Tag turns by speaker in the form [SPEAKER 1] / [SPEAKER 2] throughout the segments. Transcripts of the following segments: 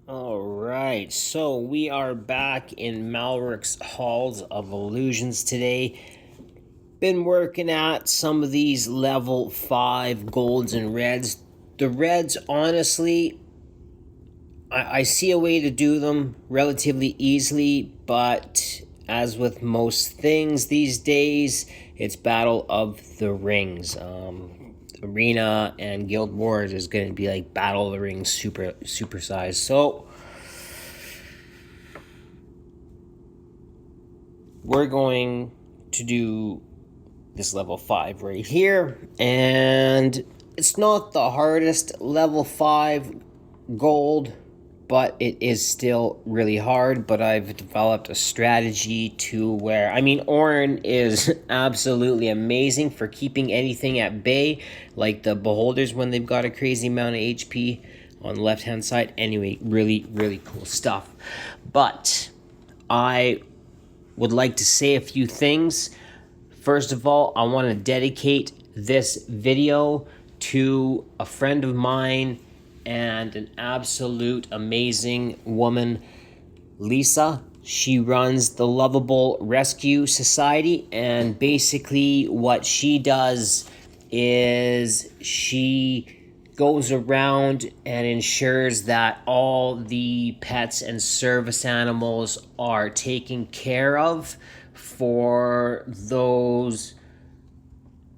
[SPEAKER 1] All right, so we are back in Malrick's Halls of Illusions today. Been working at some of these level 5 golds and reds. The reds, honestly, I see a way to do them relatively easily, but as with most things these days, it's Battle of the Rings. Arena and Guild Wars is going to be like Battle of the Rings super size. So we're going to do this level 5 right here, and it's not the hardest level 5 gold, but it is still really hard. But I've developed a strategy to where, Orin is absolutely amazing for keeping anything at bay, like the beholders when they've got a crazy amount of HP on the left hand side. Anyway, really cool stuff. But I would like to say a few things. First of all, I want to dedicate this video to a friend of mine and an absolute amazing woman, Lisa. She runs the Lovable Rescue Society, and basically what she does is she goes around and ensures that all the pets and service animals are taken care of for those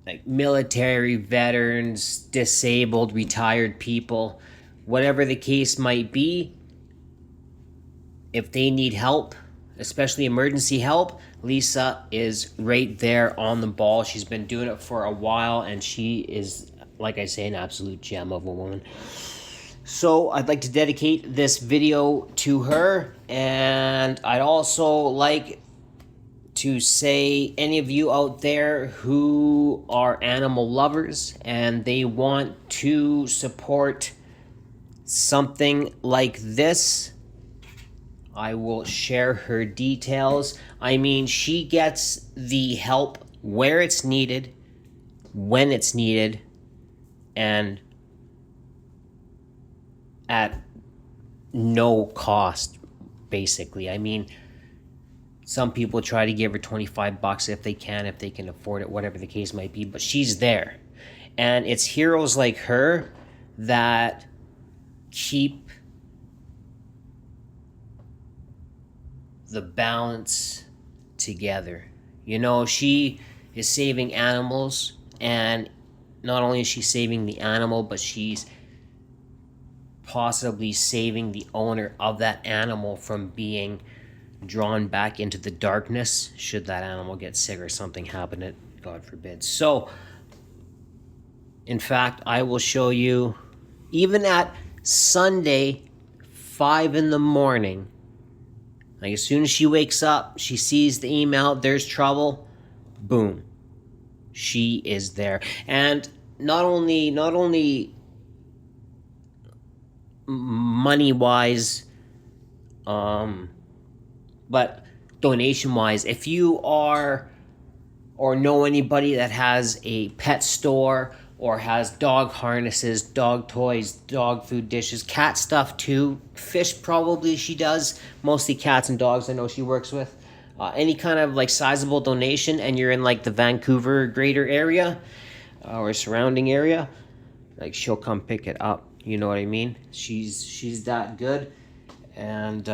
[SPEAKER 1] like military veterans, disabled, retired people, whatever the case might be. If they need help, especially emergency help, Lisa is right there on the ball. She's been doing it for a while, and she is, like I say, an absolute gem of a woman. So I'd like to dedicate this video to her, and I'd also like to say, any of you out there who are animal lovers and they want to support something like this, I will share her details. She gets the help where it's needed, when it's needed, and at no cost, basically. Some people try to give her $25 if they can afford it, whatever the case might be, but she's there. And it's heroes like her that keep the balance together. She is saving animals, and not only is she saving the animal, but she's possibly saving the owner of that animal from being drawn back into the darkness should that animal get sick or something happen, it God forbid. So in fact, I will show you, even at Sunday 5 in the morning, like as soon as she wakes up, she sees the email, there's trouble, boom, she is there. And not only money wise, but donation wise, if you are or know anybody that has a pet store or has dog harnesses, dog toys, dog food dishes, cat stuff too, fish probably she does, mostly cats and dogs I know she works with, any kind of like sizable donation, and you're in like the Vancouver greater area or surrounding area, like she'll come pick it up. You know what I mean? She's that good. And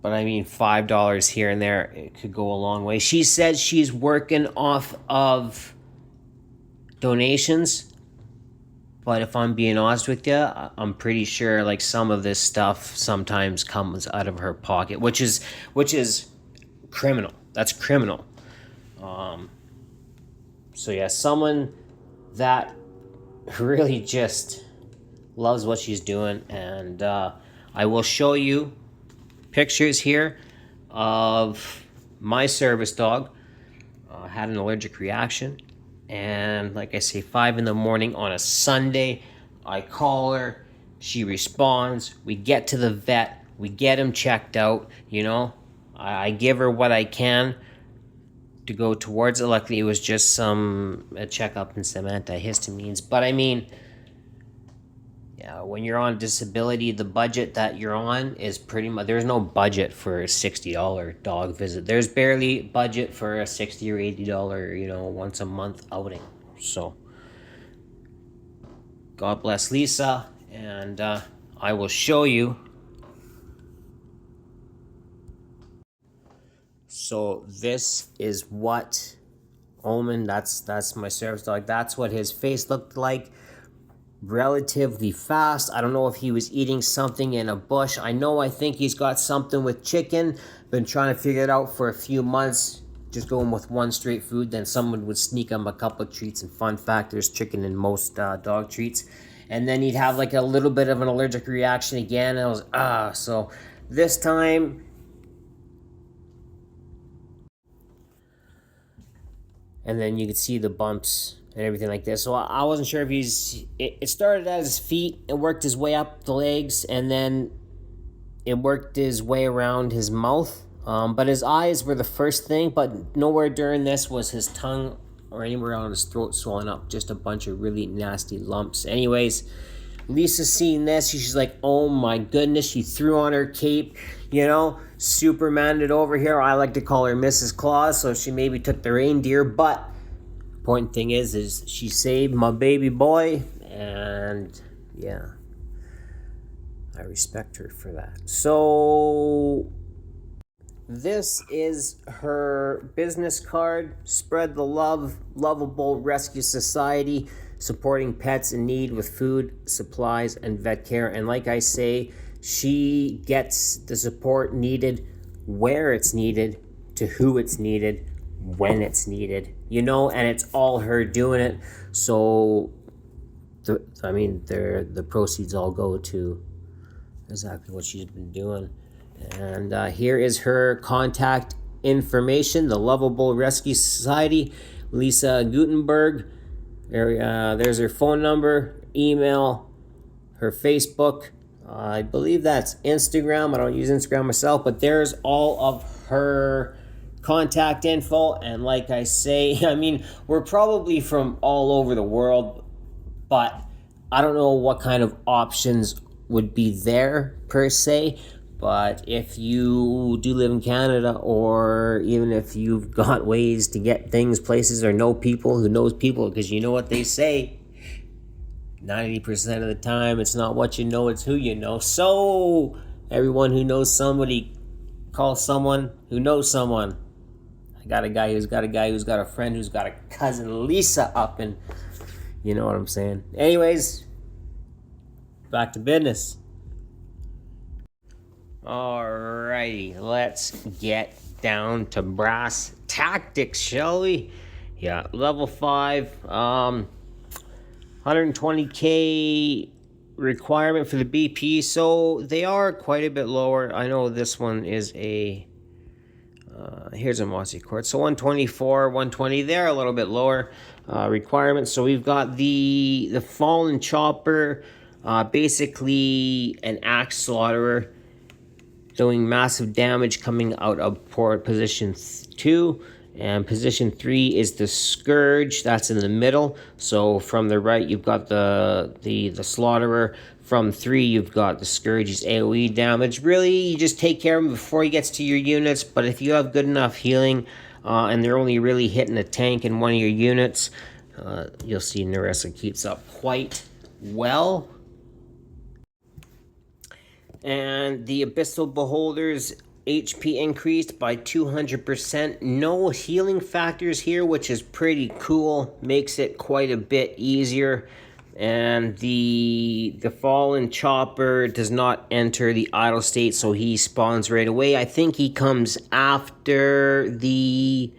[SPEAKER 1] but $5 here and there, it could go a long way. She said she's working off of donations, but if I'm being honest with you, I'm pretty sure like some of this stuff sometimes comes out of her pocket, which is criminal. That's criminal. So yeah, someone that really just loves what she's doing, and I will show you pictures here of my service dog. Had an allergic reaction, and like I say, 5 in the morning on a Sunday, I call her, she responds, we get to the vet, we get him checked out, I give her what I can to go towards it. Luckily it was just a checkup and some antihistamines, but Yeah, when you're on disability, the budget that you're on is pretty much, there's no budget for a $60 dog visit. There's barely budget for a $60 or $80, once a month outing. So, God bless Lisa, and I will show you. So this is what Omen, that's my service dog. That's what his face looked like. Relatively fast. I don't know if he was eating something in a bush. I think he's got something with chicken. Been trying to figure it out for a few months. Just going with one straight food. Then someone would sneak him a couple of treats. And fun fact, there's chicken in most dog treats. And then he'd have like a little bit of an allergic reaction again. And I was, so this time, and then you could see the bumps and everything like this. So I wasn't sure if it started at his feet, it worked his way up the legs, and then it worked his way around his mouth. But his eyes were the first thing, but nowhere during this was his tongue or anywhere on his throat swollen up. Just a bunch of really nasty lumps. Anyways, Lisa's seeing this. She's like, oh my goodness. She threw on her cape, Superman it over here. I like to call her Mrs. Claus, so she maybe took the reindeer. But important thing is she saved my baby boy, and yeah, I respect her for that. So this is her business card. Spread the love, Lovable Rescue Society, supporting pets in need with food, supplies, and vet care. And like I say, she gets the support needed where it's needed, to who it's needed, when it's needed, and it's all her doing it. So the proceeds all go to exactly what she's been doing. And here is her contact information. The Lovable Rescue Society, Lisa Gutenberg. There's her phone number, email, her Facebook. I believe that's Instagram. I don't use Instagram myself, but there's all of her contact info. And like I say, we're probably from all over the world, but I don't know what kind of options would be there per se. But if you do live in Canada, or even if you've got ways to get things, places, or know people who knows people, because you know what they say, 90% of the time, it's not what you know, it's who you know. So everyone who knows somebody, call someone who knows someone. I got a guy who's got a friend who's got a cousin Lisa up, and you know what I'm saying. Anyways, back to business. Alrighty, let's get down to brass tactics, shall we? Yeah, level 5, 120k requirement for the BP, so they are quite a bit lower. I know this one is a here's a mossy quartz, so 124, 120, they're a little bit lower requirements. So we've got the fallen chopper, basically an axe slaughterer, doing massive damage coming out of port position 2, and position 3 is the scourge. That's in the middle. So from the right you've got the slaughterer. From 3 you've got the scourge's AoE damage. Really, you just take care of him before he gets to your units. But if you have good enough healing, and they're only really hitting a tank in one of your units, you'll see Narissa keeps up quite well. And the Abyssal Beholder's HP increased by 200%. No healing factors here, which is pretty cool. Makes it quite a bit easier. And the Fallen Chopper does not enter the idle state, so he spawns right away. I think he comes after the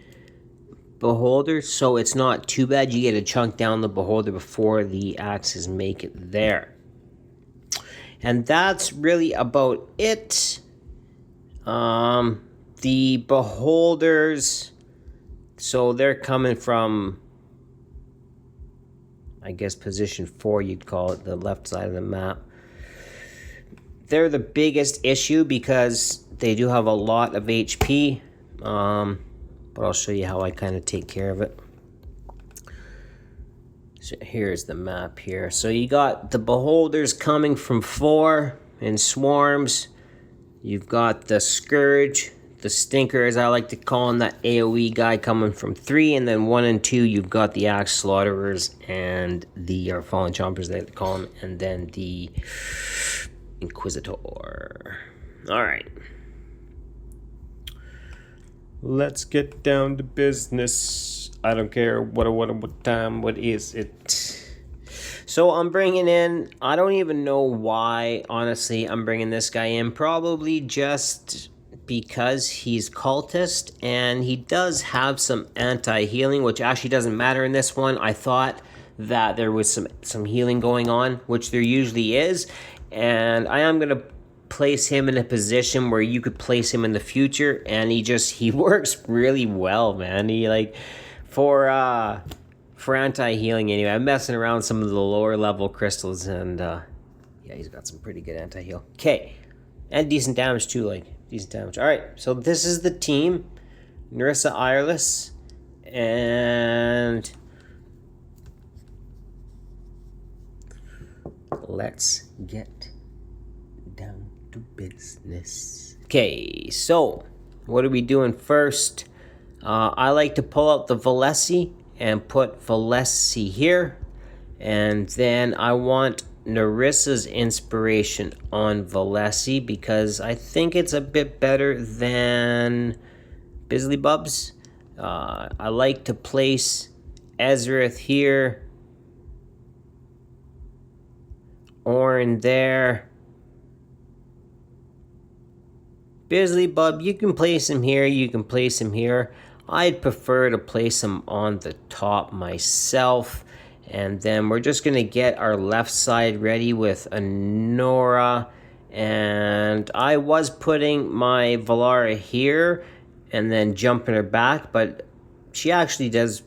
[SPEAKER 1] Beholder, so it's not too bad. You get to chunk down the Beholder before the axes make it there. And that's really about it. The Beholders, so they're coming from, I guess, position 4, you'd call it, the left side of the map. They're the biggest issue because they do have a lot of HP. But I'll show you how I kind of take care of it. So here's the map here. So you got the beholders coming from 4 in swarms. You've got the Scourge, the Stinker, as I like to call him, that AoE guy coming from 3, and then 1 and 2, you've got the Axe Slaughterers and the Fallen Chompers, they like to call them, and then the Inquisitor. Alright. Let's get down to business. I don't care what time, what is it? So I'm bringing in, I don't even know why, honestly, I'm bringing this guy in. Probably just because he's cultist, and he does have some anti-healing, which actually doesn't matter in this one. I thought that there was some healing going on, which there usually is, and I am going to place him in a position where you could place him in the future, and he works really well, man. He like, for anti-healing anyway. I'm messing around with some of the lower level crystals, and yeah, he's got some pretty good anti-heal. Okay, and decent damage too, like decent damage. All right, so this is the team: Nerissa Ireless, and let's get down to business. Okay, so what are we doing first? I like to pull out the Valesi and put Valesi here, and then I want Nerissa's inspiration on Valesi because I think it's a bit better than Bisley Bubs. I like to place Ezrith here, Orin there. Bisley Bub, you can place him here, you can place him here. I'd prefer to place him on the top myself. And then we're just going to get our left side ready with a Nora. And I was putting my Valara here and then jumping her back, but she actually does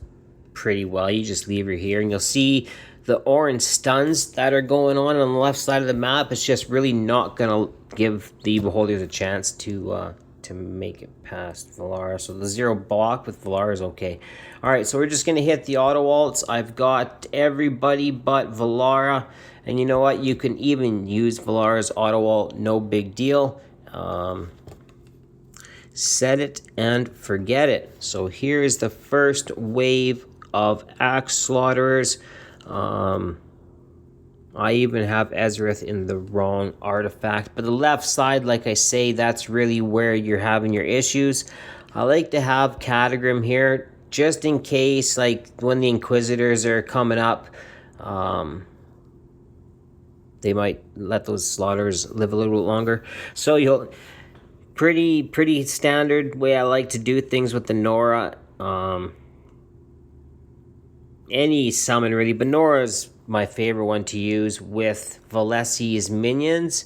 [SPEAKER 1] pretty well. You just leave her here and you'll see the orange stuns that are going on the left side of the map. It's just really not going to give the beholders a chance to make it past Valara. So the 0 block with Valara is okay. Alright, so we're just going to hit the auto ults. I've got everybody but Valara. And you know what? You can even use Valara's auto ult. No big deal. Set it and forget it. So here is the first wave of Axe Slaughterers. I even have Ezrith in the wrong artifact. But the left side, like I say, that's really where you're having your issues. I like to have Catagrim here, just in case, like, when the Inquisitors are coming up, they might let those Slaughters live a little bit longer. So you'll... Pretty standard way I like to do things with the Nora. Any summon, really, but Nora's my favorite one to use with Valesi's minions.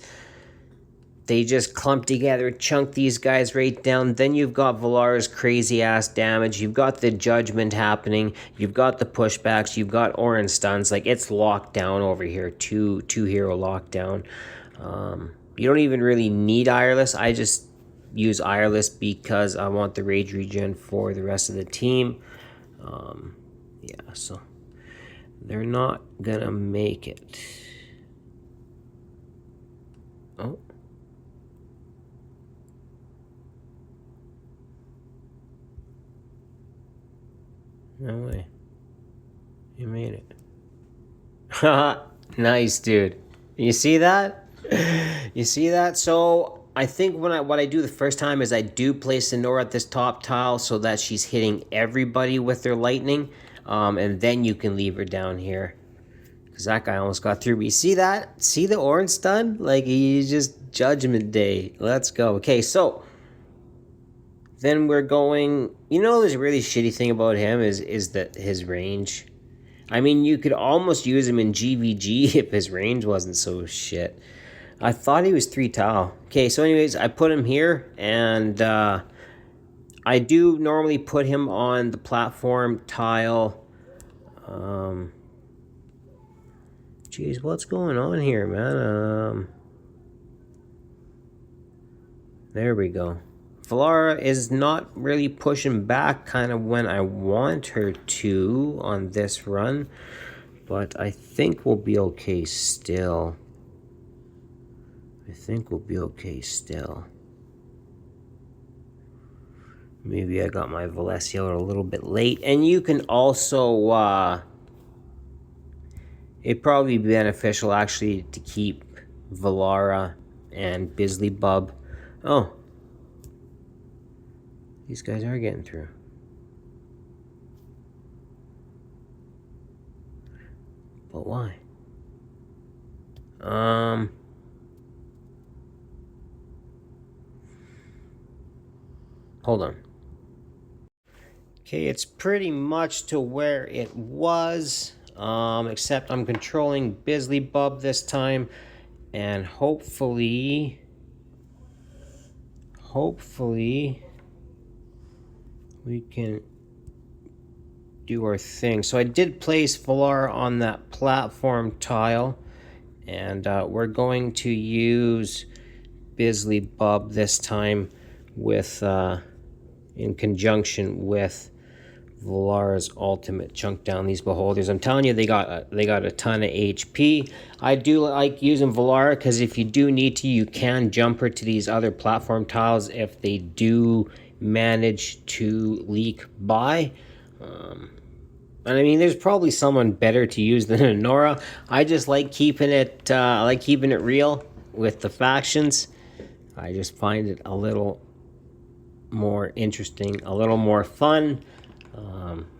[SPEAKER 1] They just clump together, chunk these guys right down. Then you've got Valara's crazy-ass damage. You've got the judgment happening. You've got the pushbacks. You've got orange stuns. Like, it's locked down over here. Two hero lockdown. You don't even really need Ireless. I just use Ireless because I want the rage regen for the rest of the team. Yeah, so they're not gonna make it. Oh. No way. You made it. Haha, nice, dude. You see that? You see that? So I think what I do the first time is I do place the Nora at this top tile so that she's hitting everybody with their lightning. And then you can leave her down here. Because that guy almost got through. But you see that? See the orange stun? Like, he's just Judgment Day. Let's go. Okay, so then we're going... You know, there's a really shitty thing about him is that his range. I mean, you could almost use him in GVG if his range wasn't so shit. I thought he was 3 tile. Okay, so anyways, I put him here, and I do normally put him on the platform tile. Jeez, what's going on here, man? There we go. Valara is not really pushing back kind of when I want her to on this run. But I think we'll be okay still. Maybe I got my Valesio a little bit late. And you can also, it'd probably be beneficial actually to keep Valara and Bisley Bub. Oh, these guys are getting through. But why? Hold on. Okay, it's pretty much to where it was, except I'm controlling Bisley Bub this time, and hopefully we can do our thing. So I did place Valar on that platform tile, and we're going to use Bisley Bub this time with in conjunction with Valara's ultimate. Chunk down these beholders. I'm telling you, they got a ton of HP. I do like using Valara because if you do need to, you can jump her to these other platform tiles if they do manage to leak by. And I mean, there's probably someone better to use than Honora. I just like keeping it real with the factions. I just find it a little more interesting, a little more fun.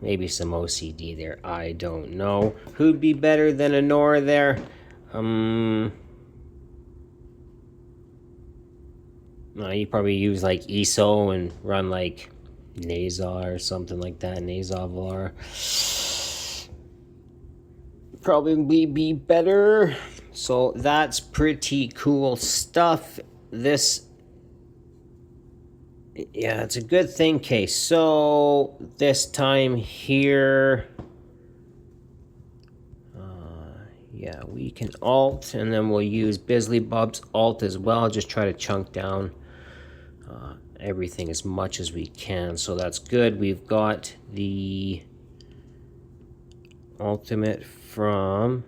[SPEAKER 1] Maybe some OCD there. I don't know. Who'd be better than Honora there? No, you probably use like ESO and run like Nazar or something like that. Nazavar. Probably be better. So that's pretty cool stuff. Yeah, it's a good thing. Okay, so this time here, yeah, we can alt, and then we'll use Bisley Bub's alt as well. Just try to chunk down everything as much as we can. So that's good. We've got the ultimate from...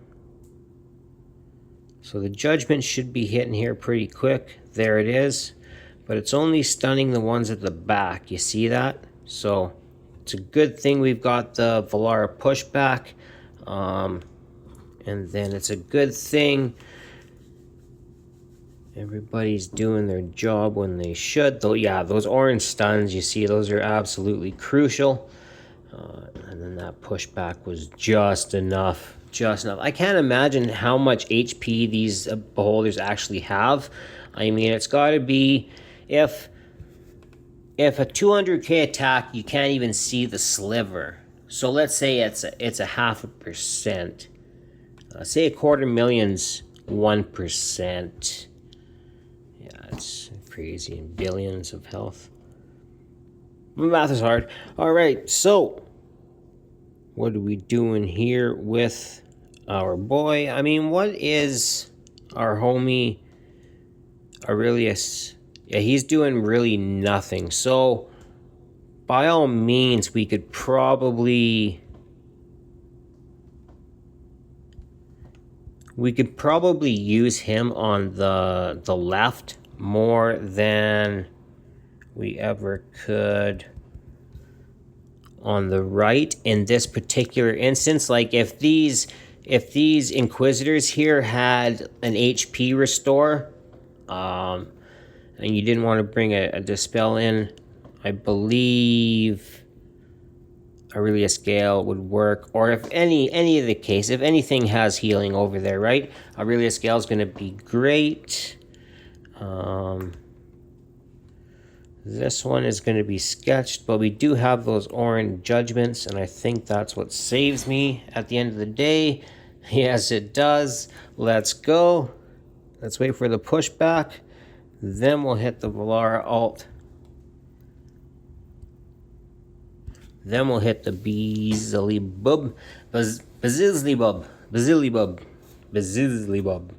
[SPEAKER 1] So the judgment should be hitting here pretty quick. There it is. But it's only stunning the ones at the back. You see that? So it's a good thing we've got the Valara pushback. And then it's a good thing everybody's doing their job when they should. Though, yeah, those orange stuns, you see, those are absolutely crucial. And then that pushback was just enough. I can't imagine how much HP these beholders actually have. I mean, it's got to be... If a 200k attack, you can't even see the sliver. So let's say it's a 0.5%. Say 250,000's 1%. Yeah, it's crazy. And billions of health. Math is hard. All right, so what are we doing here with our boy? I mean, what is our homie Aurelius? Yeah, he's doing really nothing. So, by all means, we could probably use him on the left more than we ever could on the right in this particular instance. Like if these Inquisitors here had an HP restore, and you didn't want to bring a Dispel in, I believe Aurelius Gale would work. Or if any of the case, if anything has healing over there, right? Aurelius Gale is going to be great. This one is going to be sketched, but we do have those orange judgments, and I think that's what saves me at the end of the day. Yes, it does. Let's go. Let's wait for the pushback. Then we'll hit the Valara alt. Then we'll hit the Bazilibub. Bazilibub.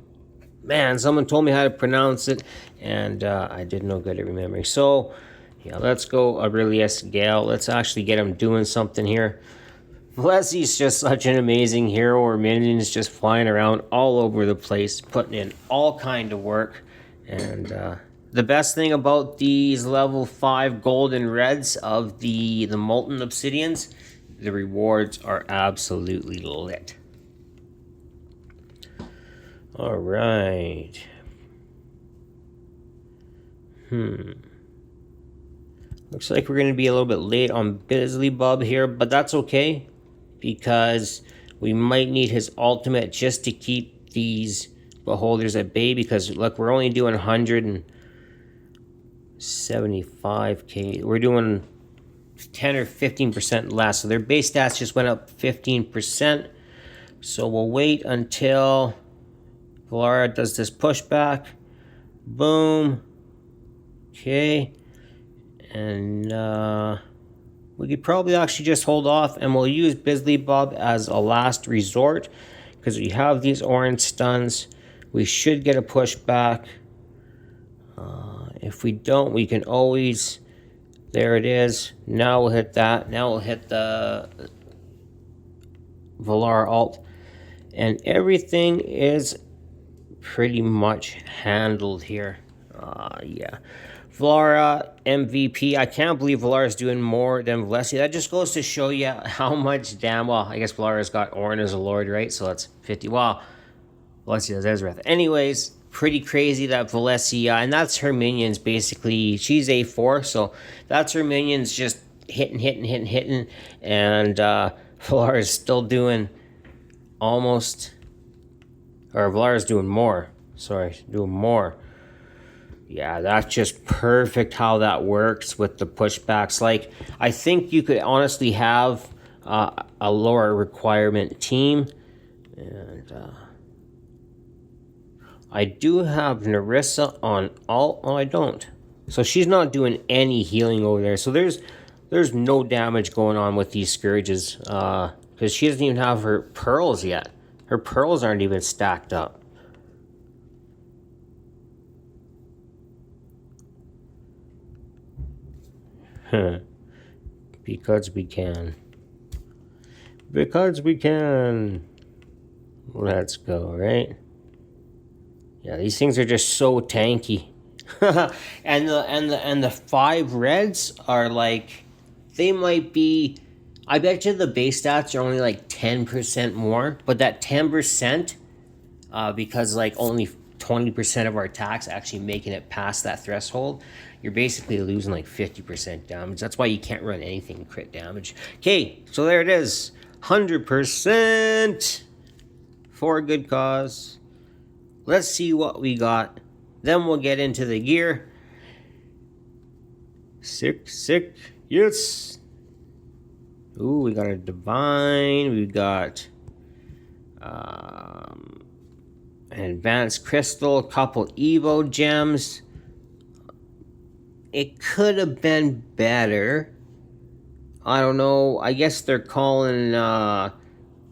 [SPEAKER 1] Man, someone told me how to pronounce it, and I did no good at remembering. So, yeah, let's go Aurelius Gale. Let's actually get him doing something here. Lessy's just such an amazing hero. Her minions just flying around all over the place, putting in all kind of work. And the best thing about these level 5 golden reds of the Molten Obsidians, the rewards are absolutely lit. All right. Looks like we're going to be a little bit late on Bisley Bub here, but that's okay, because we might need his ultimate just to keep these beholders at bay, because look, we're only doing 175k. We're doing 10 or 15% less, so their base stats just went up 15%. So we'll wait until Valara does this pushback. Boom. Okay. And we could probably actually just hold off, and we'll use Bisley Bob as a last resort, because we have these orange stuns. We should get a pushback. If we don't, we can always... There it is. Now we'll hit that. Now we'll hit the Valar ult. And everything is pretty much handled here. Yeah. Valara MVP. I can't believe Valara's doing more than Valencia. That just goes to show you how much damn... Well, I guess Valara's got Orin as a lord, right? So that's 50. Well, Valencia's Ezreath. Anyways, pretty crazy that Valencia... And that's her minions, basically. She's A4, so that's her minions just hitting. And Valara's still doing almost... Or Valara's doing more. Sorry, doing more. Yeah, that's just perfect how that works with the pushbacks. Like, I think you could honestly have a lower requirement team. And I do have Narissa on ult. Oh, I don't. So she's not doing any healing over there. So there's no damage going on with these Scourges. Because she doesn't even have her pearls yet. Her pearls aren't even stacked up. Because we can. Because we can. Let's go, right? Yeah, these things are just so tanky. and the 5 reds are like, they might be... I bet you the base stats are only like 10% more, but that 10%, because like only 20% of our attacks actually making it past that threshold, you're basically losing like 50% damage. That's why you can't run anything crit damage. Okay, so there it is. 100% for a good cause. Let's see what we got. Then we'll get into the gear. Sick. Yes. Ooh, we got a divine. We got an advanced crystal, a couple Evo gems. It could have been better. I don't know. I guess they're calling the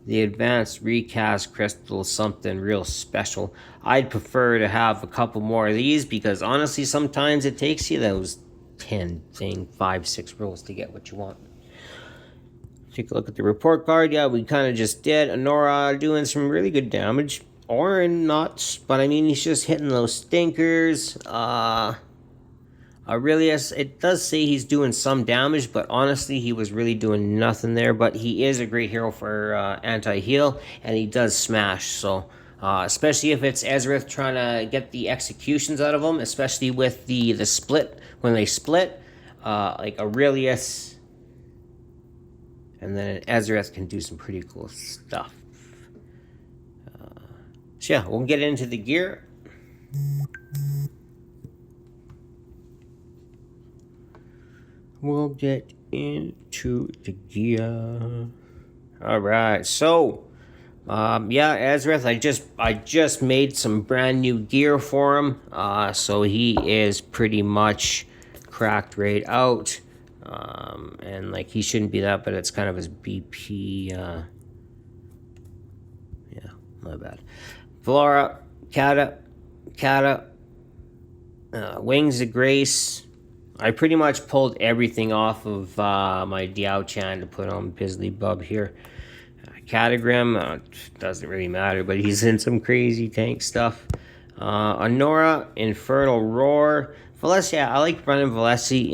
[SPEAKER 1] advanced recast crystal something real special. I'd prefer to have a couple more of these, because honestly, sometimes it takes you those 5, 6 rolls to get what you want. Take a look at the report card. Yeah, we kind of just did. Honora doing some really good damage. Orin not, but I mean, he's just hitting those stinkers. Aurelius, it does say he's doing some damage, but honestly, he was really doing nothing there. But he is a great hero for anti-heal, and he does smash. So, especially if it's Ezreath trying to get the executions out of him, especially with the split, when they split, like Aurelius... And then Ezreath can do some pretty cool stuff. So yeah, we'll get into the gear. We'll get into the gear. Alright, so... yeah, Ezreath, I just made some brand new gear for him. So he is pretty much cracked right out. And like, he shouldn't be that, but it's kind of his BP. Yeah, not bad. Valara, Kata, Wings of Grace. I pretty much pulled everything off of my Diao Chan to put on Bisley Bub here. Catagram, doesn't really matter, but he's in some crazy tank stuff. Honora, Infernal Roar. Valencia, I like running Valesi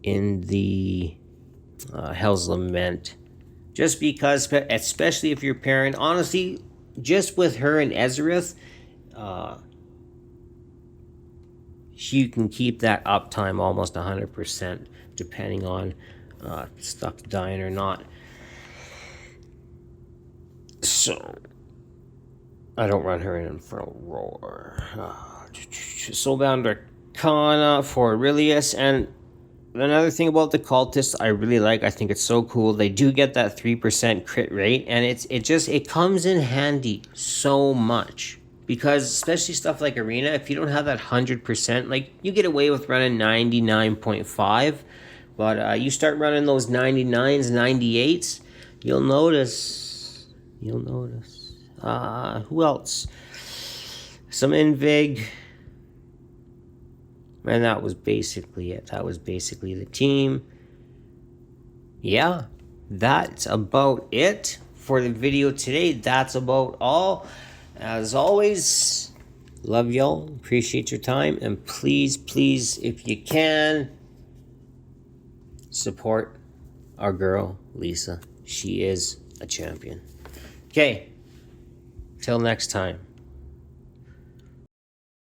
[SPEAKER 1] in the Hell's Lament. Just because, especially if you're pairing, honestly, just with her and Ezerith, you can keep that uptime almost 100%, depending on stuff dying or not. So, I don't run her in Infernal Roar. Soulbound Arcana for Aurelius. And another thing about the Cultists I really like, I think it's so cool, they do get that 3% crit rate, and it comes in handy so much. Because especially stuff like Arena, if you don't have that 100%, like you get away with running 99.5, but you start running those 99s, 98s, you'll notice. Who else? Some Invig. And that was basically it. That was basically the team. Yeah, that's about it for the video today. That's about all. As always, love y'all. Appreciate your time. And please, please, if you can, support our girl, Lisa. She is a champion. Okay. Till next time.